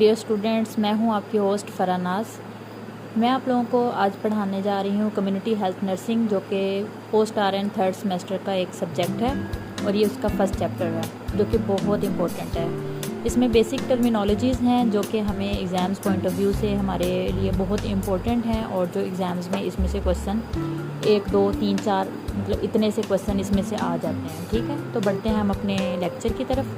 Dear students, मैं हूं आपकी होस्ट फरानाज। मैं आप लोगों को आज पढ़ाने जा रही हूं कम्युनिटी हेल्थ नर्सिंग, जो कि पोस्ट RN थर्ड सेमेस्टर का एक सब्जेक्ट है और ये उसका फर्स्ट चैप्टर है जो कि बहुत इम्पोर्टेंट है। इसमें बेसिक टर्मिनोलॉजीज़ हैं जो कि हमें एग्ज़ाम्स पॉइंट ऑफ व्यू से हमारे लिए बहुत इम्पोर्टेंट हैं, और जो एग्ज़ाम्स में इसमें से क्वेश्चन 1 2 3 4 मतलब इतने से क्वेश्चन इसमें से आ जाते हैं। ठीक है, तो बढ़ते हैं हम अपने लेक्चर की तरफ।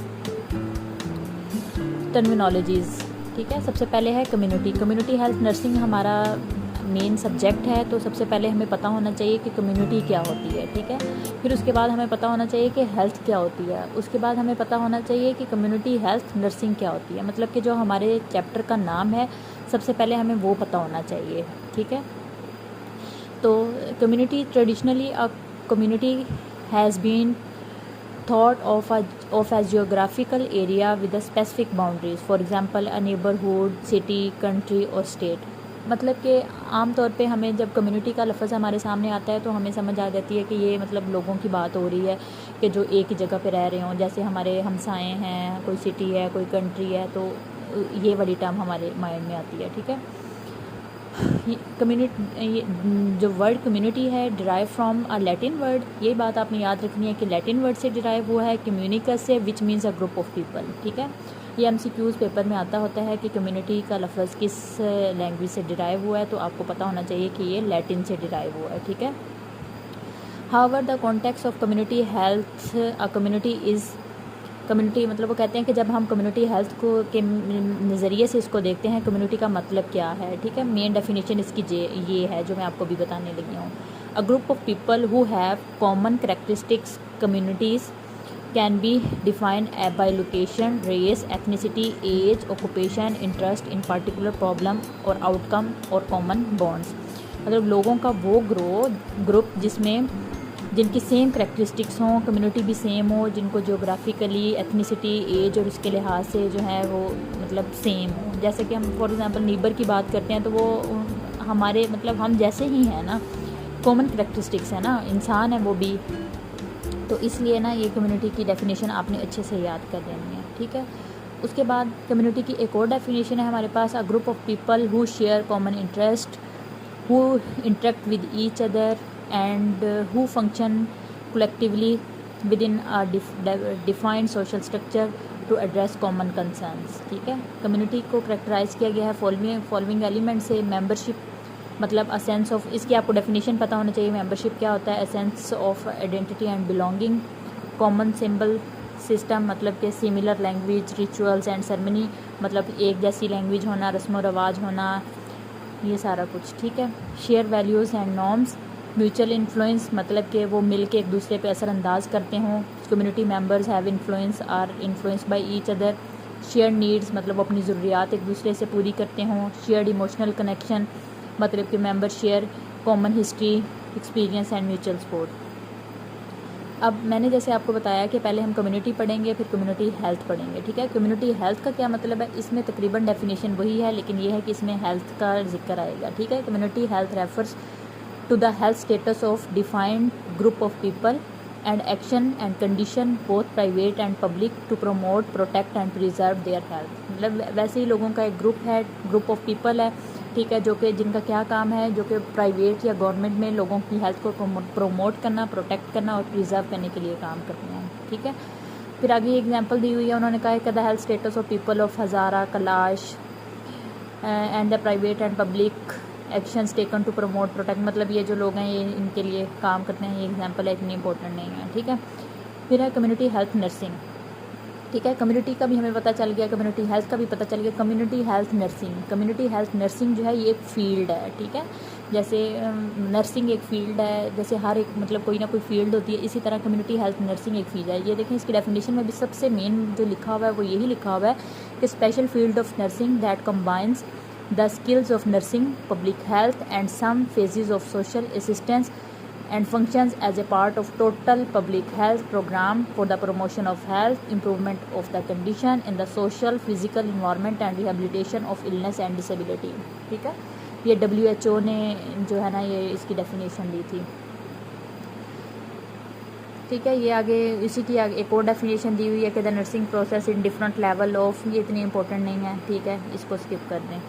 टर्मिनोलॉजीज़, ठीक है। सबसे पहले है कम्युनिटी हेल्थ नर्सिंग हमारा मेन सब्जेक्ट है, तो सबसे पहले हमें पता होना चाहिए कि कम्युनिटी क्या होती है। ठीक है, फिर उसके बाद हमें पता होना चाहिए कि हेल्थ क्या होती है। उसके बाद हमें पता होना चाहिए कि कम्युनिटी हेल्थ नर्सिंग क्या होती है, मतलब कि जो हमारे चैप्टर का नाम है सबसे पहले हमें वो पता होना चाहिए। ठीक है, तो community traditionally a community has been thought of as geographical area with a specific boundaries, for example a neighborhood, city, country और state। मतलब कि आम तौर पे हमें जब कम्युनिटी का लफ्ज़ हमारे सामने आता है तो हमें समझ आ जाती है कि ये मतलब लोगों की बात हो रही है कि जो एक ही जगह पे रह रहे हों, जैसे हमारे हमसाए हैं, कोई सिटी है, कोई कंट्री है, तो ये वाली टर्म हमारे माइंड में आती है। ठीक है, कम्युनिटी, जो वर्ड कम्युनिटी है derive from a Latin word, ये बात आपने याद रखनी है कि लैटिन वर्ड से डिराइव हुआ है कम्युनिकस से, which means a group of people. ठीक है, ये MCQs पेपर में आता होता है कि कम्युनिटी का लफ्ज़ किस लैंग्वेज से डिराइव हुआ है, तो आपको पता होना चाहिए कि ये लैटिन से डिराइव हुआ है। ठीक है, however the context of community health, a community is community, मतलब वो कहते हैं कि जब हम कम्युनिटी हेल्थ को के नज़रिए से इसको देखते हैं, कम्युनिटी का मतलब क्या है। ठीक है, मेन डेफिनेशन इसकी ये है जो मैं आपको भी बताने लगी हूँ। A group of people who have common characteristics communities can be defined by location, race, ethnicity, age, occupation, interest in particular problem और आउटकम और कॉमन बॉन्ड्स। मतलब लोगों का वो ग्रुप जिसमें जिनकी सेम करेक्टरिस्टिक्स हों, कम्युनिटी भी सेम हो, जिनको जोग्राफिकली, एथनिसिटी, एज और उसके लिहाज से जो है वो मतलब सेम हो। जैसे कि हम फॉर एग्जांपल नीबर की बात करते हैं तो वो हमारे मतलब हम जैसे ही हैं ना, कॉमन करेक्टरिस्टिक्स है ना, इंसान है वो भी, तो इसलिए ना ये कम्युनिटी की डेफिनेशन आपने अच्छे से याद कर लेनी है। ठीक है, उसके बाद कम्युनिटी की एक और डेफिनेशन है हमारे पास, a group of people who share common interest, who interact with each other and who function collectively within a defined social structure to address common concerns। ठीक है, कम्युनिटी को करेक्टराइज किया गया है फॉलोइंग एलिमेंट से। मेंबरशिप, मतलब a sense of, इसकी आपको डेफिनेशन पता होना चाहिए मेंबरशिप क्या होता है। A sense of identity and belonging, common symbol system, मतलब कि similar language, rituals and ceremony, मतलब एक जैसी लैंग्वेज होना, रस्म व रवाज होना, ये सारा कुछ। ठीक है, share values and norms, mutual influence, मतलब कि वो मिल के एक दूसरे पे असरअंदाज करते हों। Community members have influence or influence by each other. Share needs, मतलब अपनी ज़रूरियात एक दूसरे से पूरी करते हों। शेयर्ड इमोशनल कनेक्शन, मतलब कि member share common history, experience and mutual support. अब मैंने जैसे आपको बताया कि पहले हम कम्युनिटी पढ़ेंगे, फिर कम्युनिटी हेल्थ पढ़ेंगे। ठीक है, कम्युनिटी हेल्थ का क्या मतलब है, इसमें तकरीबन डेफिनेशन वही है, लेकिन ये है कि इसमें हेल्थ का जिक्र आएगा। ठीक है, community health refers to the health status of defined group of people and action and condition both private and public to promote, protect and preserve their health. मतलब वैसे ही लोगों का एक ग्रुप है, ग्रुप ऑफ पीपल है। ठीक है, जो कि जिनका क्या काम है, जो कि प्राइवेट या गवर्नमेंट में लोगों की हेल्थ को प्रमोट करना, प्रोटेक्ट करना और प्रिजर्व करने के लिए काम करते हैं। ठीक है, फिर आगे एग्जांपल दी हुई है, उन्होंने कहा है कि the health status of people of Hazara, Kalash and the private and public actions taken to promote, protect, मतलब ये जो लोग हैं ये इनके लिए काम करते हैं। ये एग्जांपल है, इतनी इंपॉर्टेंट नहीं है। ठीक है, फिर है कम्युनिटी हेल्थ नर्सिंग। ठीक है, कम्युनिटी का भी हमें पता चल गया, कम्युनिटी हेल्थ का भी पता चल गया। कम्युनिटी हेल्थ नर्सिंग जो है ये एक फील्ड है। ठीक है, जैसे नर्सिंग एक फील्ड है, जैसे हर एक मतलब कोई ना कोई फील्ड होती है, इसी तरह कम्युनिटी हेल्थ नर्सिंग एक फील्ड है। ये देखें, इसकी डेफिनेशन में भी सबसे मेन जो लिखा हुआ है वो यही लिखा हुआ है कि special field of nursing that combines the skills of nursing, public health and some phases of social assistance and functions as a part of total public health program for the promotion of health, improvement of the condition in the social, physical environment and rehabilitation of illness and disability। ठीक है, ये WHO ने जो है ना ये इसकी definition दी थी। ठीक है। ये आगे इसी की आगे एक और डेफिनेशन दी हुई है कि the nursing process in different level of, ये इतनी इंपॉर्टेंट नहीं है, ठीक है, इसको स्किप कर दें।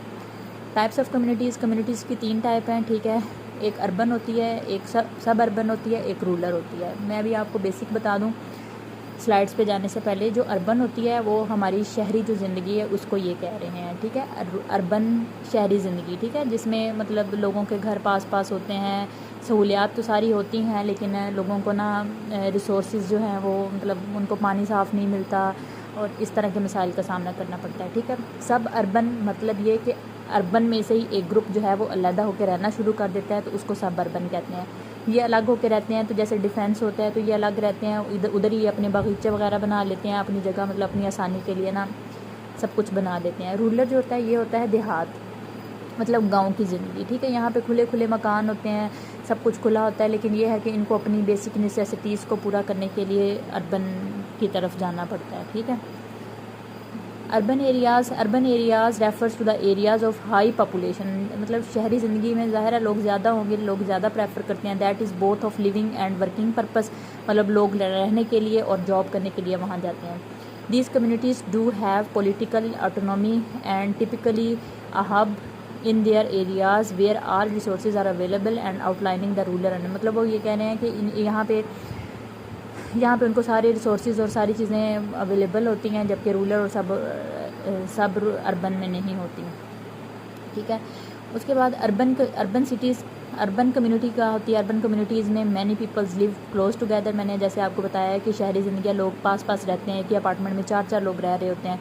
टाइप्स ऑफ कम्युनिटीज़, कम्युनिटीज़ की 3 टाइप हैं, ठीक है। एक अर्बन होती है, एक सब अर्बन होती है, एक रूरल होती है। मैं भी आपको बेसिक बता दूं स्लाइड्स पे जाने से पहले। जो अर्बन होती है वो हमारी शहरी जो ज़िंदगी है उसको ये कह रहे हैं, ठीक है। अर्बन शहरी ज़िंदगी, ठीक है, जिसमें मतलब लोगों के घर पास पास होते हैं, सहूलियात तो सारी होती हैं, लेकिन लोगों को ना रिसोर्सेज जो हैं वो मतलब उनको पानी साफ़ नहीं मिलता और इस तरह के मसाइल का सामना करना पड़ता है, ठीक है। सब अर्बन मतलब ये कि अर्बन में से ही एक ग्रुप जो है वो अलग होकर रहना शुरू कर देता है, तो उसको सब अर्बन कहते हैं। ये अलग होकर रहते हैं, तो जैसे डिफेंस होता है तो ये अलग रहते हैं, इधर उधर ही अपने बगीचे वगैरह बना लेते हैं अपनी जगह, मतलब अपनी आसानी के लिए ना सब कुछ बना देते हैं। रूरल जो होता है ये होता है देहात, मतलब गांव की ज़िंदगी, ठीक है। यहाँ पे खुले खुले मकान होते हैं, सब कुछ खुला होता है, लेकिन ये है कि इनको अपनी बेसिक नेसेसिटीज़ को पूरा करने के लिए अर्बन की तरफ जाना पड़ता है, ठीक है। Urban areas refers to the areas of high population, मतलब शहरी ज़िंदगी में ज़ाहिर है लोग ज़्यादा होंगे, लोग ज़्यादा प्रेफर करते हैं। That is both of living and working purpose, मतलब लोग रहने के लिए और जॉब करने के लिए वहाँ जाते हैं। These communities do have political autonomy and typically a hub in their areas where all resources are available and outlining the rural, मतलब वो ये कह रहे हैं कि यहाँ पे उनको सारे रिसोर्सेज और सारी चीज़ें अवेलेबल होती हैं, जबकि रूरल और सब अर्बन में नहीं होती, ठीक है। उसके बाद अर्बन कम्युनिटी का होती है। अर्बन कम्युनिटीज़ में many peoples live close together, मैंने जैसे आपको बताया है कि शहरी ज़िंदगी लोग पास पास रहते हैं, कि अपार्टमेंट में 4 लोग रह रहे होते हैं,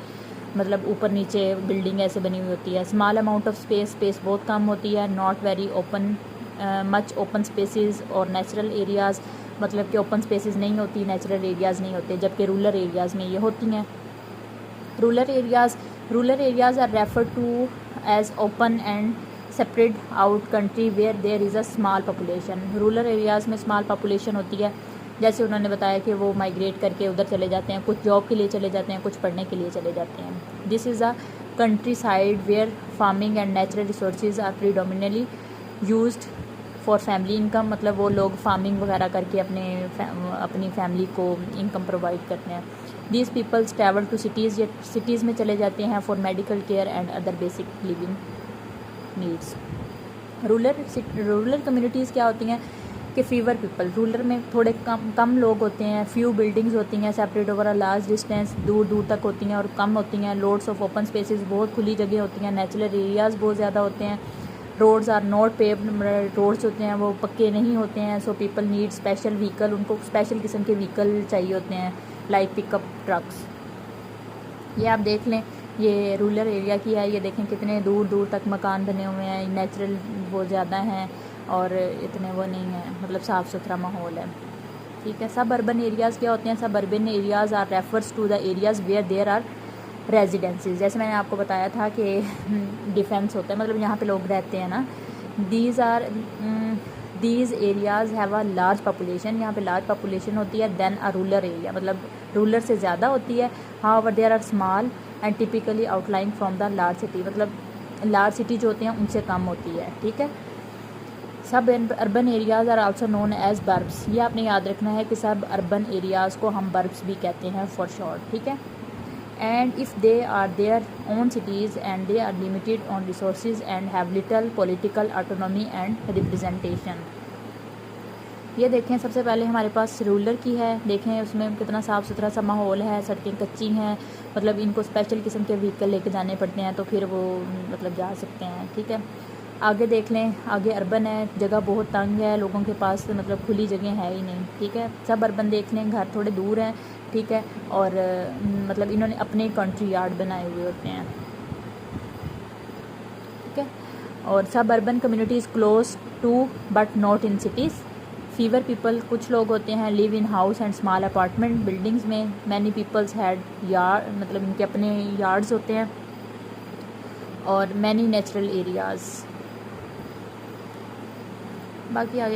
मतलब ऊपर नीचे बिल्डिंग ऐसे बनी हुई होती है। स्मॉल अमाउंट ऑफ स्पेस बहुत कम होती है। Not very open much open spaces और नेचुरल एरियाज़, मतलब कि ओपन स्पेसेस नहीं होती, नेचुरल एरियाज़ नहीं होते, जबकि रूरल एरियाज़ में ये होती हैं। Rural areas are refer to as open and separate out country where there is a small population. Rural areas में स्मॉल पॉपुलेशन होती है, जैसे उन्होंने बताया कि वो माइग्रेट करके उधर चले जाते हैं, कुछ जॉब के लिए चले जाते हैं, कुछ पढ़ने के लिए चले जाते हैं। This is a countryside where farming and natural resources are predominantly used for family income, मतलब वो लोग फार्मिंग वगैरह करके अपनी फैमिली को इनकम प्रोवाइड करते हैं। These peoples travel to cities में चले जाते हैं for medical care and other basic living needs. Rural communities क्या होती हैं कि फीवर पीपल, रूरल में थोड़े कम लोग होते हैं, फ्यू बिल्डिंग्स होती हैं, separate over a large distance, दूर दूर तक होती हैं और कम होती हैं। लोड्स ऑफ ओपन स्पेसेस, बहुत खुली जगह होती हैं। नेचुरल एरियाज़ बहुत ज़्यादा होते हैं। Roads are not paved, roads होते हैं वो पक्के नहीं होते हैं। So people need special vehicle, उनको स्पेशल किस्म के व्हीकल चाहिए होते हैं, लाइक पिकअप ट्रक्स। ये आप देख लें, ये रूरल एरिया की है, ये देखें कितने दूर दूर तक मकान बने हुए हैं, नेचुरल वो ज़्यादा हैं और इतने वो नहीं है, मतलब साफ़ सुथरा माहौल है, ठीक है। सब अर्बन एरियाज़ क्या होते हैं? Suburban areas are refers to the areas where there are residencies, जैसे मैंने आपको बताया था कि डिफेंस होता है, मतलब यहाँ पे लोग रहते हैं ना। These areas have a large population, यहाँ पे लार्ज पॉपुलेशन होती है देन अ रूरल एरिया, मतलब रूरल से ज़्यादा होती है। However there are small and typically outline from the large city, मतलब लार्ज सिटी जो होती हैं उनसे कम होती है, ठीक है। Suburban areas are also known as burbs, ये आपने याद रखना है कि सब अर्बन एरियाज़ को हम बर्ब्स भी कहते हैं फॉर शॉर्ट, ठीक है। And if they are their own cities and they are limited on resources and have little political autonomy and representation। ये देखें, सबसे पहले हमारे पास रूरल की है, देखें उसमें कितना साफ़ सुथरा सा माहौल है, सड़कें कच्ची हैं, मतलब इनको स्पेशल किस्म के व्हीकल लेके जाने पड़ते हैं तो फिर वो मतलब जा सकते हैं, ठीक है। आगे देख लें, आगे अर्बन है, जगह बहुत तंग है, लोगों के पास मतलब खुली जगह है ही नहीं, ठीक है। सब अर्बन देख लें, घर थोड़े दूर हैं, ठीक है, और मतलब इन्होंने अपने कंट्री यार्ड बनाए हुए होते हैं, ठीक है। और suburban communities close to but not in cities. Fewer people, कुछ लोग होते हैं live in house and small apartment buildings में। मैनी पीपल्स हैड यार्ड, मतलब इनके अपने यार्ड्स होते हैं। और मैनी नेचुरल एरियाज़, बाकी आगे